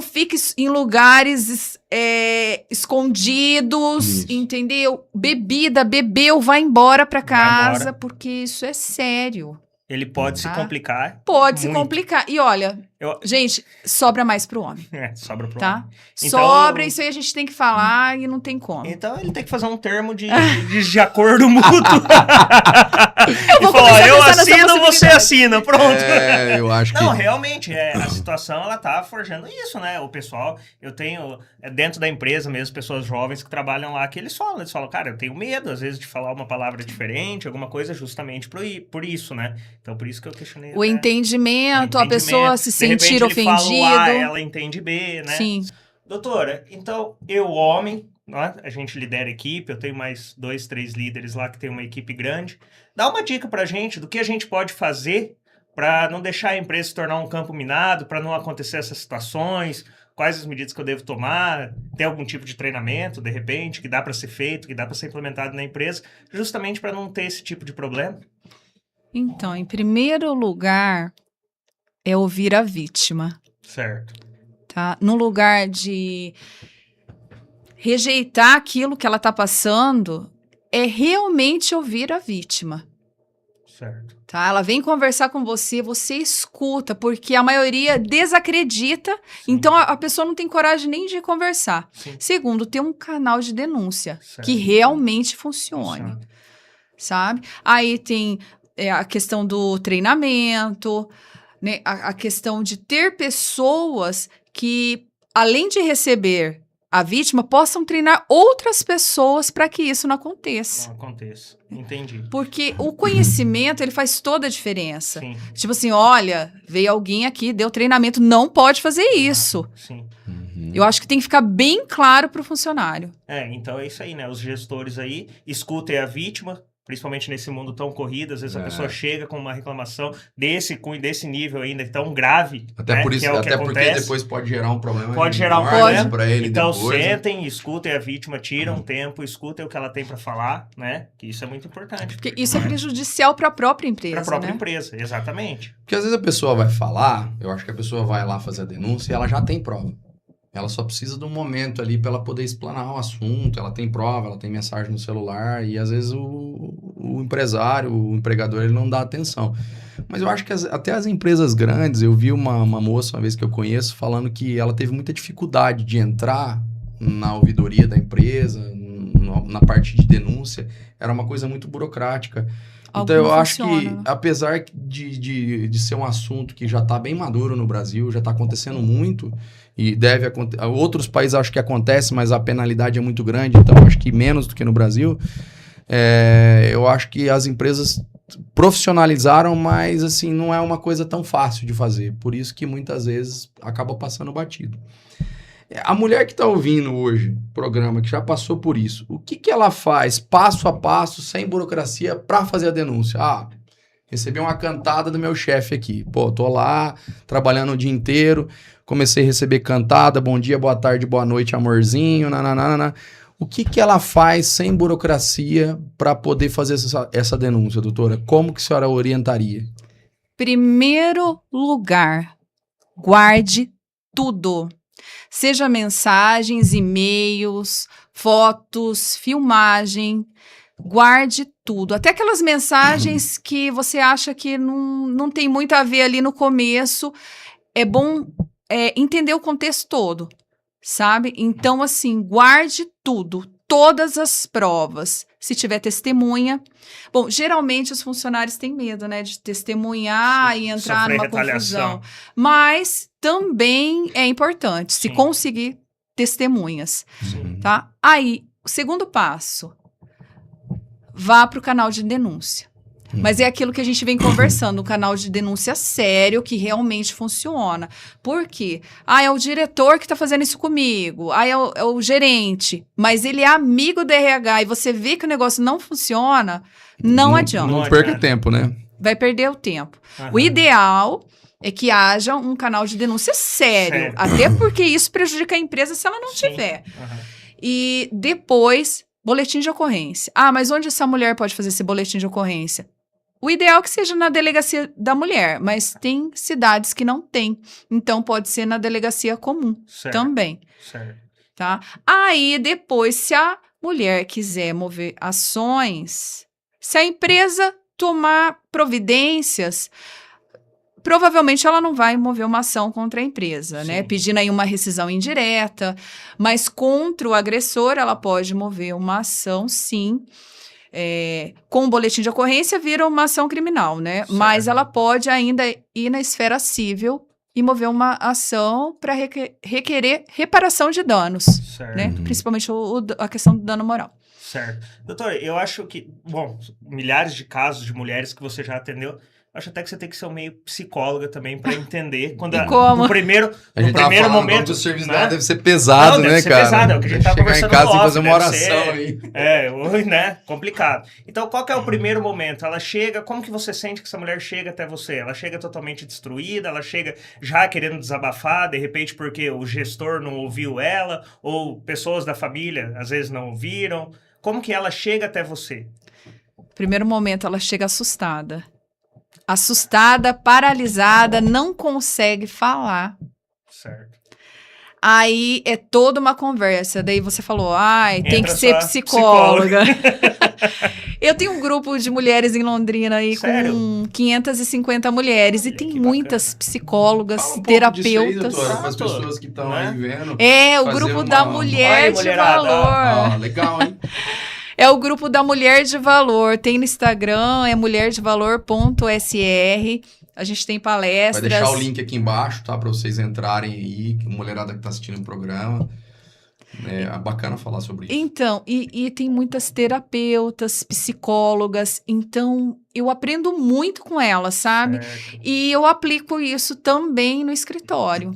Speaker 3: fique em lugares escondidos, isso. Entendeu? Bebeu, vai embora pra casa, porque isso é sério.
Speaker 2: Ele pode se complicar.
Speaker 3: Pode se complicar. E olha, gente, sobra mais pro homem.
Speaker 2: Sobra pro
Speaker 3: homem.
Speaker 2: Então,
Speaker 3: sobra, isso aí a gente tem que falar e não tem como.
Speaker 2: Então ele tem que fazer um termo de acordo mútuo.
Speaker 3: Eu
Speaker 2: assino, você assina, pronto.
Speaker 1: Eu acho que...
Speaker 2: Não, realmente, a situação, ela tá forjando isso, né? O pessoal, eu tenho, dentro da empresa mesmo, pessoas jovens que trabalham lá, que eles falam, cara, eu tenho medo, às vezes, de falar uma palavra diferente, alguma coisa, justamente por isso, né? Então, por isso que eu questionei.
Speaker 3: O entendimento, a pessoa se sentir ofendida.
Speaker 2: Ela entende B, né?
Speaker 3: Sim.
Speaker 2: Doutora, então, eu, homem, né? A gente lidera a equipe, eu tenho mais 2, 3 líderes lá que tem uma equipe grande. Dá uma dica pra gente do que a gente pode fazer para não deixar a empresa se tornar um campo minado, para não acontecer essas situações, quais as medidas que eu devo tomar, ter algum tipo de treinamento, de repente, que dá para ser feito, que dá para ser implementado na empresa, justamente para não ter esse tipo de problema?
Speaker 3: Então, em primeiro lugar, é ouvir a vítima.
Speaker 2: Certo.
Speaker 3: Tá? No lugar de rejeitar aquilo que ela está passando, é realmente ouvir a vítima.
Speaker 2: Certo.
Speaker 3: Tá? Ela vem conversar com você, você escuta, porque a maioria desacredita, sim. Então a pessoa não tem coragem nem de conversar. Sim. Segundo, ter um canal de denúncia, certo. Que realmente funcione. Sabe? Aí tem... a questão do treinamento, né? A questão de ter pessoas que, além de receber a vítima, possam treinar outras pessoas para que isso não aconteça.
Speaker 2: Não aconteça, entendi.
Speaker 3: Porque o conhecimento, ele faz toda a diferença.
Speaker 2: Sim.
Speaker 3: Tipo assim, olha, veio alguém aqui, deu treinamento, não pode fazer isso.
Speaker 2: Sim.
Speaker 3: Eu acho que tem que ficar bem claro para o funcionário.
Speaker 2: Então é isso aí, né? Os gestores aí, escutem a vítima, principalmente nesse mundo tão corrido, às vezes a pessoa chega com uma reclamação desse nível ainda tão grave.
Speaker 1: Até
Speaker 2: né?
Speaker 1: por isso,
Speaker 2: que é o
Speaker 1: até
Speaker 2: que
Speaker 1: porque
Speaker 2: acontece.
Speaker 1: Depois pode gerar um problema.
Speaker 2: Pode gerar um problema
Speaker 1: para ele.
Speaker 2: Então
Speaker 1: depois,
Speaker 2: sentem, escutem a vítima, tiram um tempo, escutem o que ela tem para falar, né? Que isso é muito importante.
Speaker 3: Porque isso é prejudicial para a própria empresa.
Speaker 2: Para a própria
Speaker 3: né?
Speaker 2: empresa, exatamente.
Speaker 1: Porque às vezes a pessoa vai falar, eu acho que a pessoa vai lá fazer a denúncia e ela já tem prova. Ela só precisa de um momento ali para ela poder explanar o assunto, ela tem prova, ela tem mensagem no celular e às vezes o empresário, o empregador, ele não dá atenção. Mas eu acho que até as empresas grandes, eu vi uma moça uma vez que eu conheço falando que ela teve muita dificuldade de entrar na ouvidoria da empresa, na parte de denúncia, era uma coisa muito burocrática. Então, eu acho que, apesar de ser um assunto que já está bem maduro no Brasil, já está acontecendo muito, e deve acontecer. Outros países acho que acontece, mas a penalidade é muito grande, então acho que menos do que no Brasil. Eu acho que as empresas profissionalizaram, mas assim, não é uma coisa tão fácil de fazer. Por isso que muitas vezes acaba passando batido. A mulher que está ouvindo hoje o programa, que já passou por isso, o que ela faz passo a passo, sem burocracia, para fazer a denúncia? Recebi uma cantada do meu chefe aqui. Pô, tô lá, trabalhando o dia inteiro, comecei a receber cantada, bom dia, boa tarde, boa noite, amorzinho, nananana. O que ela faz sem burocracia para poder fazer essa denúncia, doutora? Como que a senhora orientaria?
Speaker 3: Primeiro lugar, guarde tudo. Seja mensagens, e-mails, fotos, filmagem, guarde tudo. Até aquelas mensagens que você acha que não tem muito a ver ali no começo, é bom entender o contexto todo, sabe? Então, assim, guarde tudo, todas as provas. Se tiver testemunha. Bom, geralmente os funcionários têm medo, né, de testemunhar e entrar numa confusão. Mas também é importante, se conseguir testemunhas, tá? Aí, o segundo passo, vá para o canal de denúncia. Mas é aquilo que a gente vem conversando, um canal de denúncia sério, que realmente funciona. Por quê? É o diretor que está fazendo isso comigo. É o gerente. Mas ele é amigo do RH e você vê que o negócio não funciona, não adianta.
Speaker 1: Não perca tempo, né?
Speaker 3: Vai perder o tempo. O ideal é que haja um canal de denúncia sério. Até porque isso prejudica a empresa se ela não tiver. E depois, boletim de ocorrência. Mas onde essa mulher pode fazer esse boletim de ocorrência? O ideal é que seja na delegacia da mulher, mas tem cidades que não tem. Então, pode ser na delegacia comum também. Tá? Aí, depois, se a mulher quiser mover ações, se a empresa tomar providências, provavelmente ela não vai mover uma ação contra a empresa, né? Pedindo aí uma rescisão indireta, mas contra o agressor ela pode mover uma ação, sim. Com o boletim de ocorrência vira uma ação criminal, né? Certo. Mas ela pode ainda ir na esfera civil e mover uma ação para requerer reparação de danos, né? Principalmente a questão do dano moral.
Speaker 2: Certo. Doutor, eu acho que, milhares de casos de mulheres que você já atendeu, acho até que você tem que ser meio psicóloga também para entender quando no primeiro momento
Speaker 1: o serviço dela deve ser pesado,
Speaker 2: deve ser
Speaker 1: cara?
Speaker 2: Pesado, é o que a gente tá conversando
Speaker 1: em casa e fazer uma oração aí.
Speaker 2: Né? Complicado. Então, qual que é o primeiro momento? Ela chega, como que você sente que essa mulher chega até você? Ela chega totalmente destruída, ela chega já querendo desabafar, de repente porque o gestor não ouviu ela, ou pessoas da família às vezes não ouviram. Como que ela chega até você?
Speaker 3: Primeiro momento, ela chega assustada. Assustada, paralisada, não consegue falar.
Speaker 2: Certo.
Speaker 3: Aí é toda uma conversa. Daí você falou, tem que ser psicóloga. Eu tenho um grupo de mulheres em Londrina aí com 550 mulheres. E tem muitas psicólogas, terapeutas.
Speaker 1: Para as pessoas que estão aí vendo.
Speaker 3: O grupo da Mulher de Valor.
Speaker 1: Legal, hein?
Speaker 3: É o grupo da Mulher de Valor. Tem no Instagram, é mulherdevalor.sr. A gente tem palestras.
Speaker 1: Vai deixar o link aqui embaixo, tá? Para vocês entrarem aí, mulherada que tá assistindo o programa. É bacana falar sobre isso.
Speaker 3: Então, e tem muitas terapeutas, psicólogas. Então, eu aprendo muito com elas, sabe? E eu aplico isso também no escritório.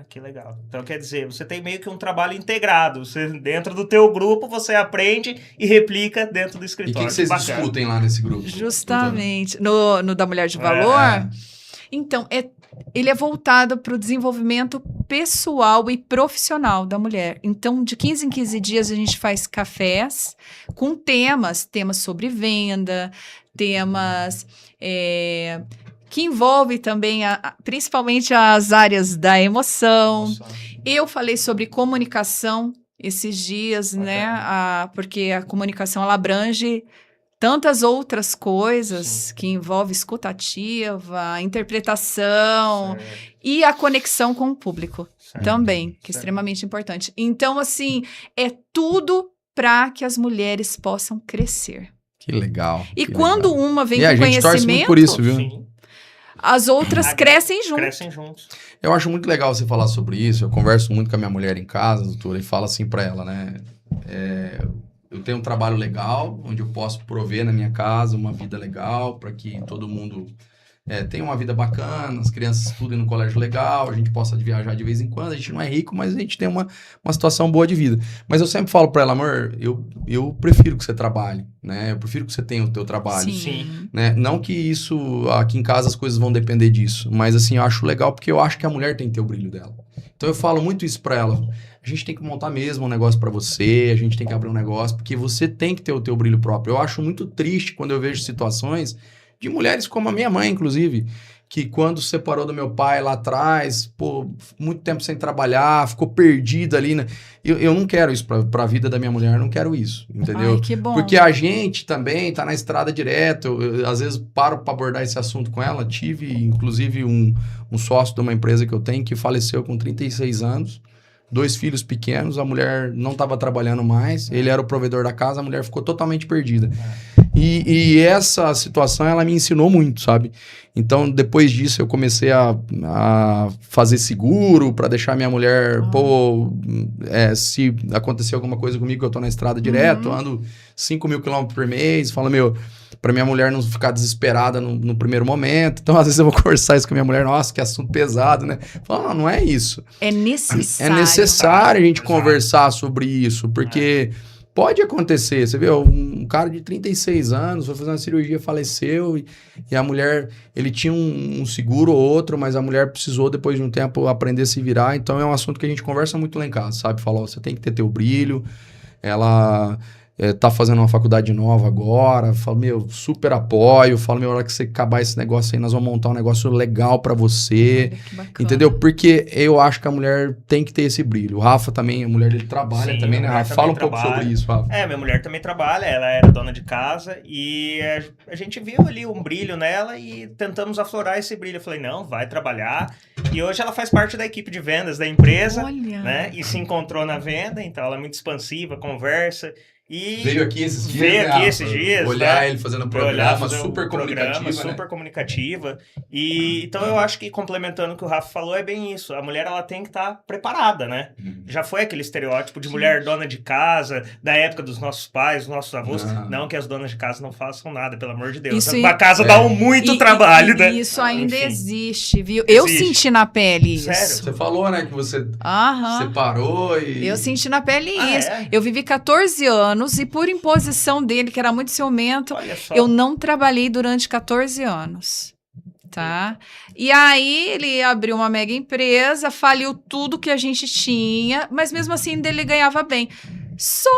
Speaker 2: Que legal. Então, quer dizer, você tem meio que um trabalho integrado. Você, dentro do teu grupo, você aprende e replica dentro do escritório.
Speaker 1: E o que vocês discutem lá nesse grupo?
Speaker 3: Justamente. No da Mulher de Valor? Então, ele é voltado para o desenvolvimento pessoal e profissional da mulher. Então, de 15 em 15 dias, a gente faz cafés com temas sobre venda, temas... que envolve também principalmente as áreas da emoção. Eu falei sobre comunicação esses dias, né? Porque a comunicação ela abrange tantas outras coisas que envolvem escutativa, interpretação e a conexão com o público também, que é extremamente importante. Então, assim, é tudo para que as mulheres possam crescer.
Speaker 1: Que legal.
Speaker 3: E quando uma vem com
Speaker 1: a gente torce muito por isso, viu?
Speaker 2: Sim.
Speaker 3: As outras crescem junto.
Speaker 2: Crescem juntos.
Speaker 1: Eu acho muito legal você falar sobre isso. Eu converso muito com a minha mulher em casa, doutora, e falo assim pra ela, né? Eu tenho um trabalho legal, onde eu posso prover na minha casa uma vida legal, para que todo mundo tenha uma vida bacana, as crianças estudem no colégio legal, a gente possa viajar de vez em quando. A gente não é rico, mas a gente tem uma situação boa de vida. Mas eu sempre falo para ela, amor, eu prefiro que você trabalhe, né? Eu prefiro que você tenha o teu trabalho.
Speaker 2: Sim.
Speaker 1: Né? Não que isso, aqui em casa as coisas vão depender disso, mas assim, eu acho legal porque eu acho que a mulher tem que ter o brilho dela. Então eu falo muito isso para ela. A gente tem que montar mesmo um negócio para você, a gente tem que abrir um negócio, porque você tem que ter o teu brilho próprio. Eu acho muito triste quando eu vejo situações de mulheres como a minha mãe, inclusive, que quando se separou do meu pai lá atrás, muito tempo sem trabalhar, ficou perdida ali, né? Eu não quero isso para a vida da minha mulher, eu não quero isso, entendeu?
Speaker 3: Ai, que bom.
Speaker 1: Porque a gente também tá na estrada direto, eu às vezes paro para abordar esse assunto com ela. Tive, inclusive, um sócio de uma empresa que eu tenho que faleceu com 36 anos, 2 filhos pequenos, a mulher não estava trabalhando mais, ele era o provedor da casa, a mulher ficou totalmente perdida. E essa situação, ela me ensinou muito, sabe? Então, depois disso, eu comecei a fazer seguro para deixar minha mulher, se acontecer alguma coisa comigo, eu tô na estrada direto, ando 5.000 quilômetros por mês, falo, para minha mulher não ficar desesperada no primeiro momento. Então, às vezes eu vou conversar isso com a minha mulher, nossa, que assunto pesado, né? Falo, não é isso.
Speaker 3: É necessário.
Speaker 1: É necessário a gente conversar sobre isso, porque pode acontecer. Você vê, um cara de 36 anos foi fazer uma cirurgia, faleceu, e a mulher, ele tinha um seguro ou outro, mas a mulher precisou, depois de um tempo, aprender a se virar. Então, é um assunto que a gente conversa muito lá em casa, sabe? Fala, você tem que ter teu brilho. Ela tá fazendo uma faculdade nova agora, falo, super apoio, falo, hora que você acabar esse negócio aí, nós vamos montar um negócio legal pra você, entendeu? Porque eu acho que a mulher tem que ter esse brilho. O Rafa também, a mulher dele trabalha também, né, Rafa? Fala um pouco sobre isso, Rafa.
Speaker 2: Minha mulher também trabalha, ela era dona de casa e a gente viu ali um brilho nela e tentamos aflorar esse brilho. Eu falei, não, vai trabalhar. E hoje ela faz parte da equipe de vendas da empresa, né? E se encontrou na venda, então ela é muito expansiva, conversa. E
Speaker 1: veio aqui esses dias. Olhar ele fazendo um programa super comunicativa.
Speaker 2: Super comunicativa. E então eu acho que, complementando o que o Rafa falou, é bem isso. A mulher, ela tem que estar preparada, né? Já foi aquele estereótipo de mulher dona de casa, da época dos nossos pais, dos nossos avós. Não que as donas de casa não façam nada, pelo amor de Deus. A casa dá muito trabalho, né?
Speaker 3: Isso ainda existe, viu? Eu senti na pele isso.
Speaker 2: Sério?
Speaker 1: Você falou, né, que você separou e...
Speaker 3: Eu senti na pele isso. Eu vivi 14 anos e por imposição dele, que era muito ciumento, eu não trabalhei durante 14 anos, tá? E aí ele abriu uma mega empresa, faliu tudo que a gente tinha, mas mesmo assim ele ganhava bem. Só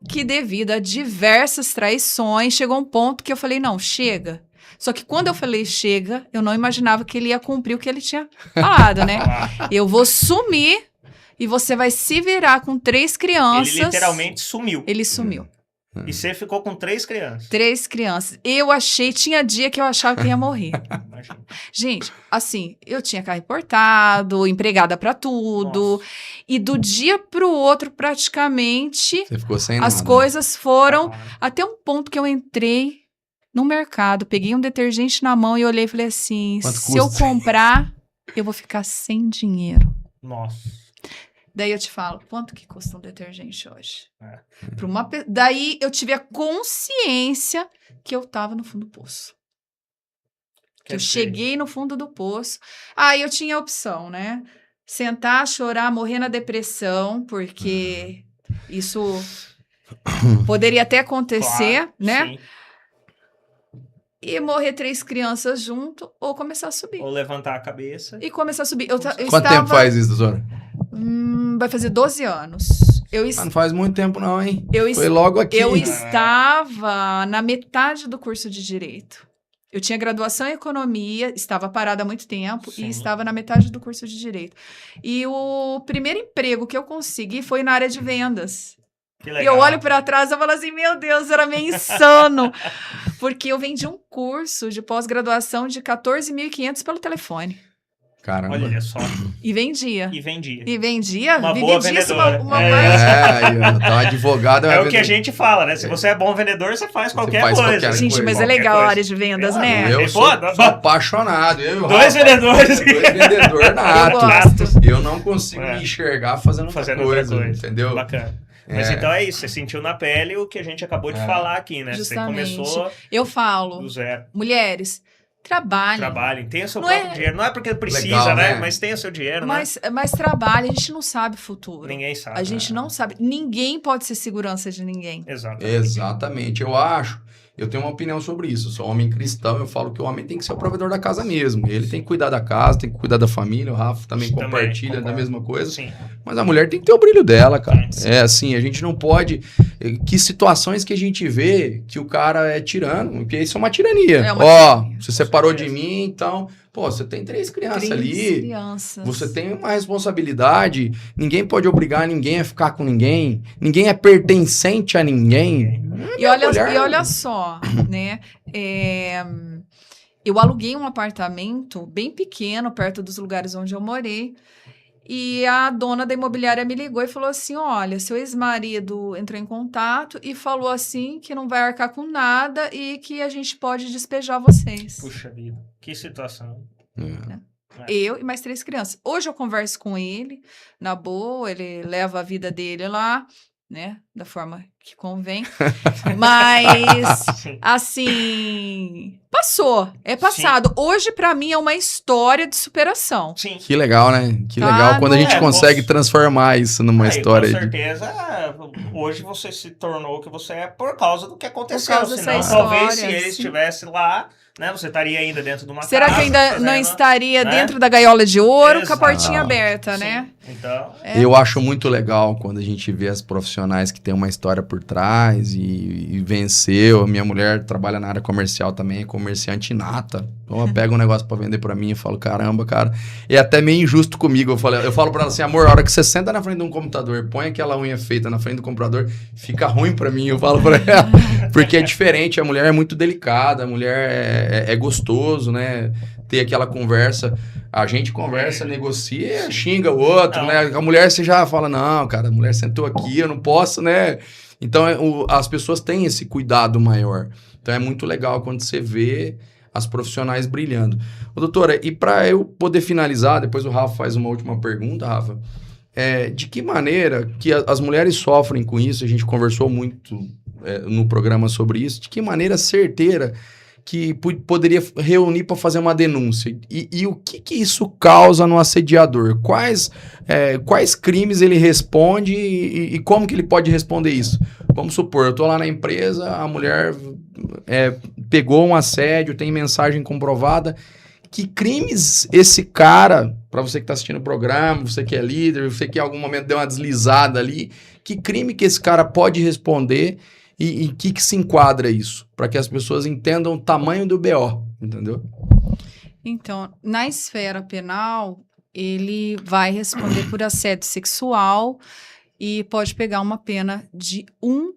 Speaker 3: que devido a diversas traições, chegou um ponto que eu falei, não, chega. Só que quando eu falei chega, eu não imaginava que ele ia cumprir o que ele tinha falado, né? Eu vou sumir e você vai se virar com 3 crianças.
Speaker 2: Ele literalmente sumiu.
Speaker 3: Ele sumiu.
Speaker 2: E você ficou com 3 crianças. 3
Speaker 3: crianças. Tinha dia que eu achava que ia morrer. Gente, assim, eu tinha carro importado, empregada pra tudo. Nossa. E do dia pro outro, praticamente,
Speaker 1: você ficou sem
Speaker 3: as coisas foram até um ponto que eu entrei no mercado, peguei um detergente na mão e olhei e falei assim, se eu comprar, eu vou ficar sem dinheiro.
Speaker 2: Nossa.
Speaker 3: Daí eu te falo, quanto que custa um detergente hoje? Daí eu tive a consciência que eu tava no fundo do poço. Eu cheguei no fundo do poço. Aí eu tinha a opção, né? Sentar, chorar, morrer na depressão, porque isso poderia até acontecer, né? Sim. E morrer 3 crianças junto, ou começar a subir.
Speaker 2: Ou levantar a cabeça.
Speaker 3: E começar a subir.
Speaker 1: Quanto tempo faz isso, doutora?
Speaker 3: Vai fazer 12 anos.
Speaker 1: Não faz muito tempo não, hein? Foi logo aqui.
Speaker 3: Eu estava na metade do curso de Direito. Eu tinha graduação em Economia, estava parada há muito tempo. Sim. E estava na metade do curso de Direito. E o primeiro emprego que eu consegui foi na área de vendas.
Speaker 2: Que legal.
Speaker 3: E eu olho para trás e falo assim, meu Deus, era meio insano. Porque eu vendi um curso de pós-graduação de 14.500 pelo telefone.
Speaker 1: Caramba.
Speaker 2: Olha só.
Speaker 3: E vendia.
Speaker 2: E vendia.
Speaker 3: E vendia.
Speaker 2: Uma
Speaker 3: vivi
Speaker 2: boa
Speaker 3: disso
Speaker 2: vendedora.
Speaker 1: Então advogado
Speaker 2: é o que a gente fala, né? Se você é bom vendedor, você faz qualquer coisa.
Speaker 3: Gente, mas é legal a área de vendas, né?
Speaker 1: Eu sou apaixonado.
Speaker 2: Dois vendedores.
Speaker 1: Dois vendedores natos. Eu não consigo me enxergar fazendo outra coisa, entendeu?
Speaker 2: Bacana. Mas então é isso, você sentiu na pele o que a gente acabou de falar aqui, né?
Speaker 3: Justamente.
Speaker 2: Você começou
Speaker 3: eu falo,
Speaker 2: do zero.
Speaker 3: Mulheres, trabalhem,
Speaker 2: tenha seu próprio dinheiro. Não é porque precisa, legal, né? Mas tenha seu dinheiro,
Speaker 3: mas trabalhe, a gente não sabe o futuro.
Speaker 2: Ninguém sabe.
Speaker 3: A gente não sabe. Ninguém pode ser segurança de ninguém.
Speaker 1: Exatamente. Eu tenho uma opinião sobre isso. Eu sou homem cristão, eu falo que o homem tem que ser o provedor da casa mesmo. Ele tem que cuidar da casa, tem que cuidar da família. O Rafa também compartilha da mesma coisa.
Speaker 2: Sim.
Speaker 1: Mas a mulher tem que ter o brilho dela, cara. Sim. É assim, a gente não pode... Que situações que a gente vê que o cara é tirano, porque isso é uma tirania. Você separou de mim, então... Pô, você tem 3 crianças ali. Você tem uma responsabilidade. Ninguém pode obrigar ninguém a ficar com ninguém. Ninguém é pertencente a ninguém.
Speaker 3: E olha só, né? Eu aluguei um apartamento bem pequeno, perto dos lugares onde eu morei. E a dona da imobiliária me ligou e falou assim, olha, seu ex-marido entrou em contato e falou assim que não vai arcar com nada e que a gente pode despejar vocês.
Speaker 2: Puxa vida, que situação.
Speaker 3: Eu e mais 3 crianças. Hoje eu converso com ele, na boa, ele leva a vida dele lá, né, da forma que convém. Mas, assim, passou, é passado. Sim. Hoje, pra mim, é uma história de superação.
Speaker 2: Sim.
Speaker 1: Que legal, né? Que legal quando a gente consegue transformar isso numa história.
Speaker 2: Com certeza, hoje você se tornou o que você é por causa do que aconteceu.
Speaker 3: Por causa
Speaker 2: senão,
Speaker 3: dessa
Speaker 2: talvez,
Speaker 3: história,
Speaker 2: se ele estivesse lá, né, você estaria ainda dentro de uma
Speaker 3: Será
Speaker 2: casa.
Speaker 3: Será que ainda não estaria dentro da gaiola de ouro com a portinha aberta, né?
Speaker 2: Então,
Speaker 1: eu acho muito legal quando a gente vê as profissionais que têm uma história por trás e venceu. A minha mulher trabalha na área comercial também, é comerciante nata. Então ela pega um negócio pra vender pra mim e falo, caramba, cara. É até meio injusto comigo. Eu falo pra ela assim, amor, a hora que você senta na frente de um computador, põe aquela unha feita na frente do computador, fica ruim pra mim. Eu falo pra ela. Porque é diferente, a mulher é muito delicada, a mulher é gostoso, né? Ter aquela conversa. A gente conversa, negocia, xinga o outro, né? A mulher você já fala, não, cara, a mulher sentou aqui, eu não posso, né? Então, as pessoas têm esse cuidado maior. Então, é muito legal quando você vê as profissionais brilhando. Ô, doutora, e para eu poder finalizar, depois o Rafa faz uma última pergunta, Rafa. De que maneira que as mulheres sofrem com isso? A gente conversou muito no programa sobre isso. De que maneira certeira que poderia reunir para fazer uma denúncia? E o que isso causa no assediador? Quais crimes ele responde e como que ele pode responder isso? Vamos supor, eu estou lá na empresa, a mulher pegou um assédio, tem mensagem comprovada. Que crimes esse cara, para você que está assistindo o programa, você que é líder, você que em algum momento deu uma deslizada ali, que crime que esse cara pode responder e em que se enquadra isso? Para que as pessoas entendam o tamanho do BO, entendeu?
Speaker 3: Então, na esfera penal, ele vai responder por assédio sexual e pode pegar uma pena de 1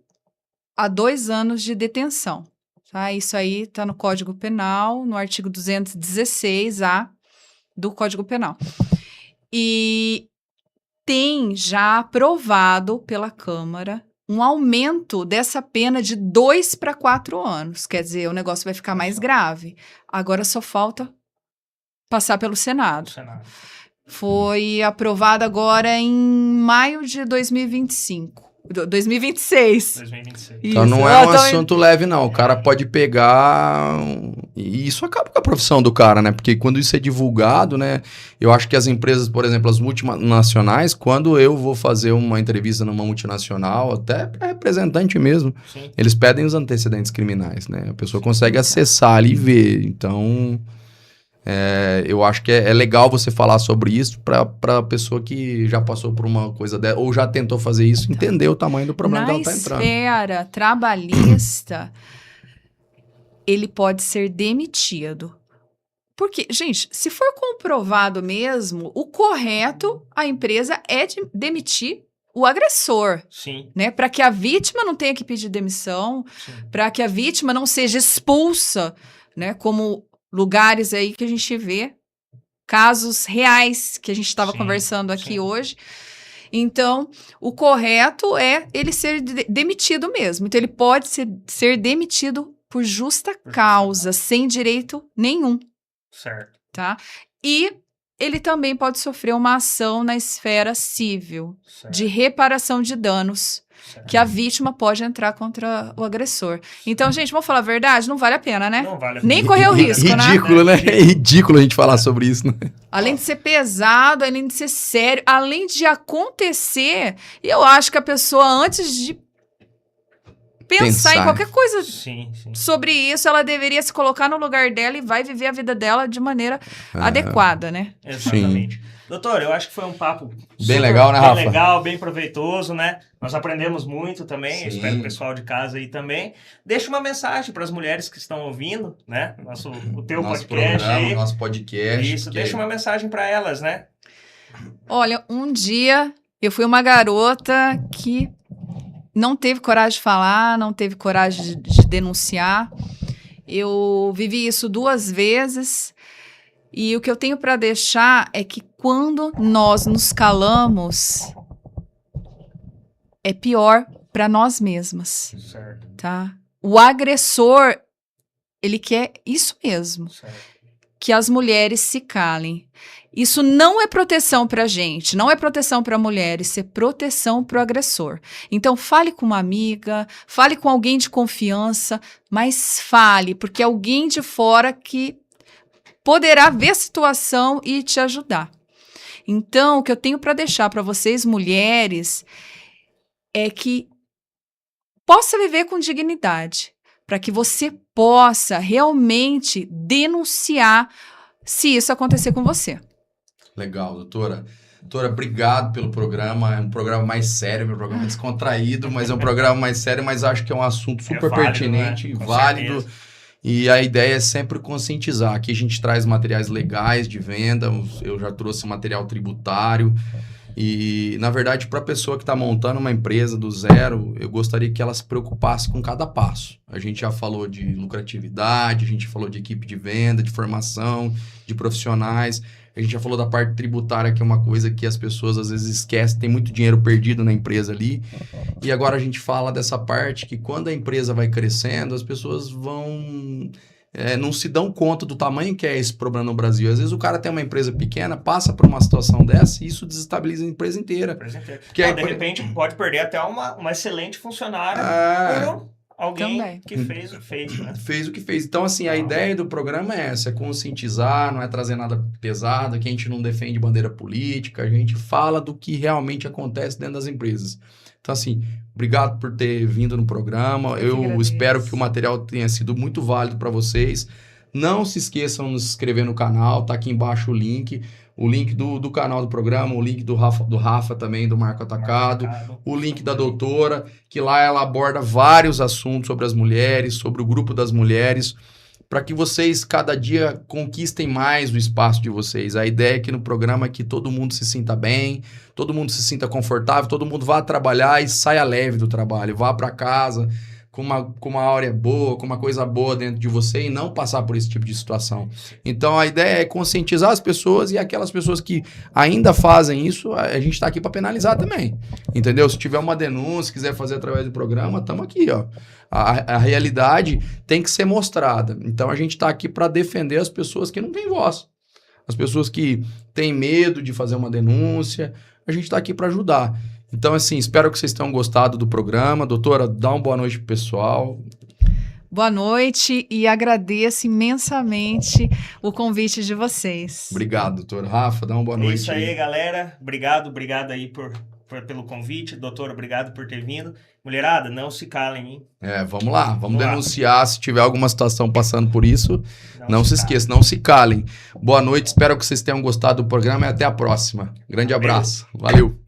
Speaker 3: a 2 anos de detenção. Tá? Isso aí está no Código Penal, no artigo 216A do Código Penal. E tem já aprovado pela Câmara um aumento dessa pena de 2 para 4 anos. Quer dizer, o negócio vai ficar mais grave. Agora só falta passar pelo Senado. Foi aprovado agora em maio de 2025. 2026.
Speaker 1: Então não é um assunto leve, não. O cara pode pegar... E isso acaba com a profissão do cara, né? Porque quando isso é divulgado, né? Eu acho que as empresas, por exemplo, as multinacionais, quando eu vou fazer uma entrevista numa multinacional, até para representante mesmo, sim, eles pedem os antecedentes criminais, né? A pessoa consegue acessar ali e ver. Então... eu acho que é legal você falar sobre isso para a pessoa que já passou por uma coisa dessa ou já tentou fazer isso, entender o tamanho do problema que ela está entrando.
Speaker 3: Na esfera trabalhista, ele pode ser demitido. Porque, gente, se for comprovado mesmo, o correto, a empresa é de demitir o agressor.
Speaker 2: Sim.
Speaker 3: Né? Para que a vítima não tenha que pedir demissão, para que a vítima não seja expulsa, né? Como lugares aí que a gente vê, casos reais que a gente estava conversando aqui hoje. Então, o correto é ele ser demitido mesmo. Então, ele pode ser demitido por justa causa, sem direito nenhum.
Speaker 2: Certo.
Speaker 3: Tá? E ele também pode sofrer uma ação na esfera civil, de reparação de danos, que a vítima pode entrar contra o agressor. Então, gente, vamos falar a verdade? Não vale a pena, né?
Speaker 2: Não vale a pena.
Speaker 3: Nem correr o risco,
Speaker 1: ridículo, né? É ridículo a gente falar sobre isso, né?
Speaker 3: Além de ser pesado, além de ser sério, além de acontecer, eu acho que a pessoa, antes de pensar em qualquer coisa sobre isso, ela deveria se colocar no lugar dela e vai viver a vida dela de maneira adequada, né?
Speaker 2: Exatamente. Sim. Doutor, eu acho que foi um papo
Speaker 1: bem legal, né, Rafa?
Speaker 2: Bem legal, bem proveitoso, né? Nós aprendemos muito também, eu espero o pessoal de casa aí também. Deixa uma mensagem para as mulheres que estão ouvindo, né? O teu nosso podcast
Speaker 1: programa,
Speaker 2: aí.
Speaker 1: Nosso podcast.
Speaker 2: Isso, deixa uma mensagem para elas, né?
Speaker 3: Olha, um dia eu fui uma garota que não teve coragem de falar, não teve coragem de denunciar. Eu vivi isso 2 vezes. E o que eu tenho para deixar é que quando nós nos calamos, é pior para nós mesmas.
Speaker 2: Certo.
Speaker 3: Tá? O agressor, ele quer isso mesmo. Certo. Que as mulheres se calem. Isso não é proteção para gente, não é proteção para mulher, isso é proteção para o agressor. Então, fale com uma amiga, fale com alguém de confiança, mas fale, porque é alguém de fora que poderá ver a situação e te ajudar. Então, o que eu tenho para deixar para vocês, mulheres, é que possa viver com dignidade, para que você possa realmente denunciar se isso acontecer com você.
Speaker 1: Legal, doutora. Doutora, obrigado pelo programa. É um programa mais sério, meu programa é descontraído, mas é um programa mais sério, mas acho que é um assunto super válido, pertinente, né? Válido. Certeza. E a ideia é sempre conscientizar. Aqui a gente traz materiais legais de venda, eu já trouxe material tributário. E, na verdade, para a pessoa que está montando uma empresa do zero, eu gostaria que ela se preocupasse com cada passo. A gente já falou de lucratividade, a gente falou de equipe de venda, de formação, de profissionais. A gente já falou da parte tributária, que é uma coisa que as pessoas às vezes esquecem, tem muito dinheiro perdido na empresa ali. E agora a gente fala dessa parte que quando a empresa vai crescendo, as pessoas vão... não se dão conta do tamanho que é esse problema no Brasil. Às vezes o cara tem uma empresa pequena, passa por uma situação dessa e isso desestabiliza a empresa inteira. Porque
Speaker 2: de repente pode perder até uma excelente funcionária por alguém também. Que fez o que fez, né?
Speaker 1: Fez o que fez. Então, assim, a ideia do programa é essa, é conscientizar, não é trazer nada pesado, aqui a gente não defende bandeira política, a gente fala do que realmente acontece dentro das empresas. Então, assim, obrigado por ter vindo no programa. Eu espero que o material tenha sido muito válido para vocês. Não se esqueçam de se inscrever no canal, tá aqui embaixo o link do canal do programa, o link do Rafa também, do Marco Atacado, o link da doutora, que lá ela aborda vários assuntos sobre as mulheres, sobre o grupo das mulheres, para que vocês cada dia conquistem mais o espaço de vocês. A ideia aqui no programa é que todo mundo se sinta bem, todo mundo se sinta confortável, todo mundo vá trabalhar e saia leve do trabalho, vá para casa com uma áurea boa, com uma coisa boa dentro de você e não passar por esse tipo de situação. Então, a ideia é conscientizar as pessoas e aquelas pessoas que ainda fazem isso, a gente está aqui para penalizar também, entendeu? Se tiver uma denúncia, quiser fazer através do programa, estamos aqui, ó. A realidade tem que ser mostrada. Então, a gente está aqui para defender as pessoas que não têm voz. As pessoas que têm medo de fazer uma denúncia, a gente está aqui para ajudar. Então, assim, espero que vocês tenham gostado do programa. Doutora, dá uma boa noite pro pessoal.
Speaker 3: Boa noite e agradeço imensamente o convite de vocês.
Speaker 1: Obrigado, doutor. Rafa, dá uma boa noite.
Speaker 2: É isso aí, galera. Obrigado aí pelo convite. Doutor, obrigado por ter vindo. Mulherada, não se calem, hein?
Speaker 1: Vamos lá. Vamos denunciar. Se tiver alguma situação passando por isso, não se esqueça, não se calem. Boa noite, espero que vocês tenham gostado do programa e até a próxima. Grande abraço. Valeu.